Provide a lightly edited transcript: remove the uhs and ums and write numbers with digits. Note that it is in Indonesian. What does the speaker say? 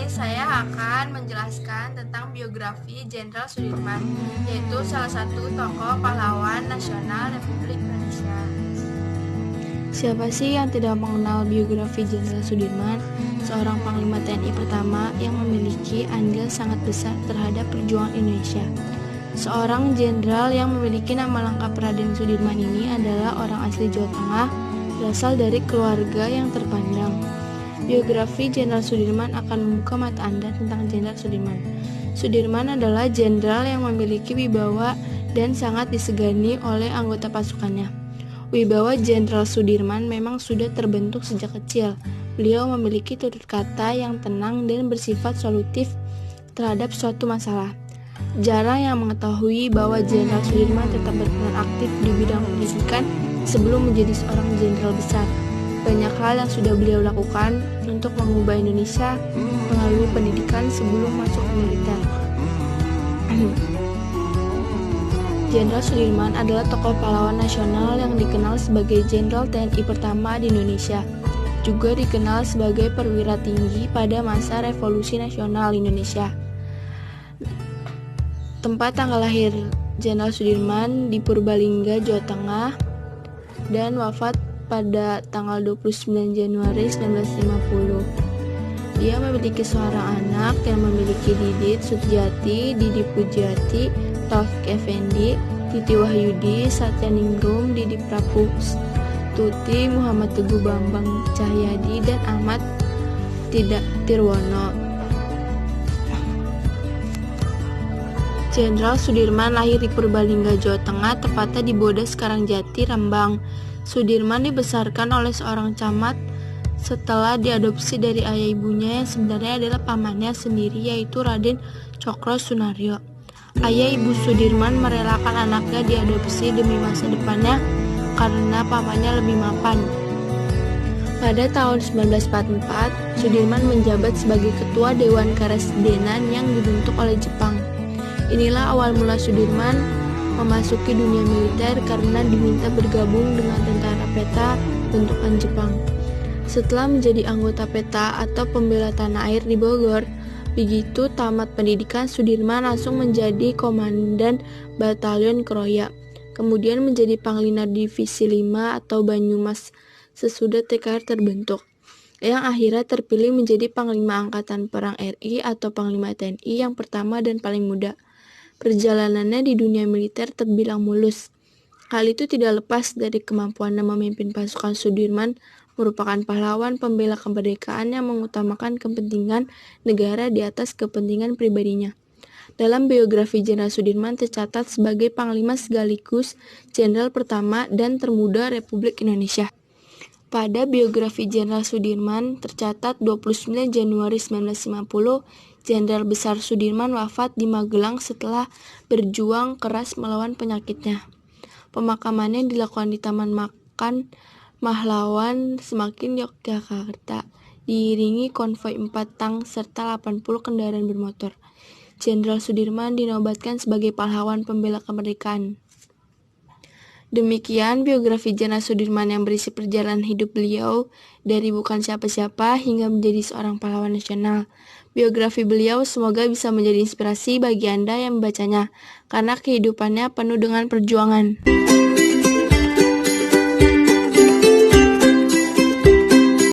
saya akan menjelaskan tentang biografi Jenderal Sudirman, yaitu salah satu tokoh pahlawan nasional Republik Indonesia. Siapa sih yang tidak mengenal biografi Jenderal Sudirman, seorang Panglima TNI pertama yang memiliki andil sangat besar terhadap perjuangan Indonesia. Seorang jenderal yang memiliki nama lengkap Raden Sudirman ini adalah orang asli Jawa Tengah, berasal dari keluarga yang terpandang. Biografi Jenderal Sudirman akan membuka mata Anda tentang Jenderal Sudirman. Sudirman adalah jenderal yang memiliki wibawa dan sangat disegani oleh anggota pasukannya. Wibawa Jenderal Sudirman memang sudah terbentuk sejak kecil. Beliau memiliki tutur kata yang tenang dan bersifat solutif terhadap suatu masalah. Jarang yang mengetahui bahwa Jenderal Sudirman tetap berperan aktif di bidang pendidikan sebelum menjadi seorang jenderal besar. Banyak hal yang sudah beliau lakukan untuk mengubah Indonesia melalui pendidikan sebelum masuk ke militer. Jenderal Sudirman adalah tokoh pahlawan nasional yang dikenal sebagai Jenderal TNI pertama di Indonesia. Juga dikenal sebagai perwira tinggi pada masa Revolusi Nasional Indonesia. Tempat tanggal lahir Jenderal Sudirman di Purbalingga, Jawa Tengah, dan wafat pada tanggal 29 Januari 1950. Dia memiliki seorang anak yang memiliki Didit Sutiati, Didi Pujiati, Taufik Effendi, Titi Wahyudi, Satyaningrum, Didi Prapustuti, Muhammad Teguh Bambang Cahyadi, dan Ahmad Tirwono. Jenderal Sudirman lahir di Purbalingga, Jawa Tengah, tepatnya di Bodas Karangjati, Rembang. Sudirman dibesarkan oleh seorang camat setelah diadopsi dari ayah ibunya yang sebenarnya adalah pamannya sendiri, yaitu Raden Cokro Sunaryo. Ayah ibu Sudirman merelakan anaknya diadopsi demi masa depannya karena pamannya lebih mapan. Pada tahun 1944, Sudirman menjabat sebagai Ketua Dewan Karesidenan yang dibentuk oleh Jepang. Inilah awal mula Sudirman memasuki dunia militer karena diminta bergabung dengan tentara PETA bentukan Jepang. Setelah menjadi anggota PETA atau pembela tanah air di Bogor, begitu tamat pendidikan Sudirman langsung menjadi komandan batalion Kroya. Kemudian menjadi Panglima Divisi 5 atau Banyumas sesudah TKR terbentuk, yang akhirnya terpilih menjadi Panglima Angkatan Perang RI atau Panglima TNI yang pertama dan paling muda. Perjalanannya di dunia militer terbilang mulus. Hal itu tidak lepas dari kemampuannya memimpin pasukan. Sudirman merupakan pahlawan pembela kemerdekaan yang mengutamakan kepentingan negara di atas kepentingan pribadinya. Dalam biografi Jenderal Sudirman tercatat sebagai Panglima sekaligus Jenderal pertama dan termuda Republik Indonesia. Pada biografi Jenderal Sudirman tercatat 29 Januari 1950, Jenderal Besar Sudirman wafat di Magelang setelah berjuang keras melawan penyakitnya. Pemakamannya dilakukan di Taman Makan Mahlawan Semakin, Yogyakarta, diiringi konvoi 4 tank serta 80 kendaraan bermotor. Jenderal Sudirman dinobatkan sebagai pahlawan pembela kemerdekaan. Demikian biografi Jenderal Sudirman yang berisi perjalanan hidup beliau dari bukan siapa-siapa hingga menjadi seorang pahlawan nasional. Biografi beliau semoga bisa menjadi inspirasi bagi Anda yang membacanya, karena kehidupannya penuh dengan perjuangan.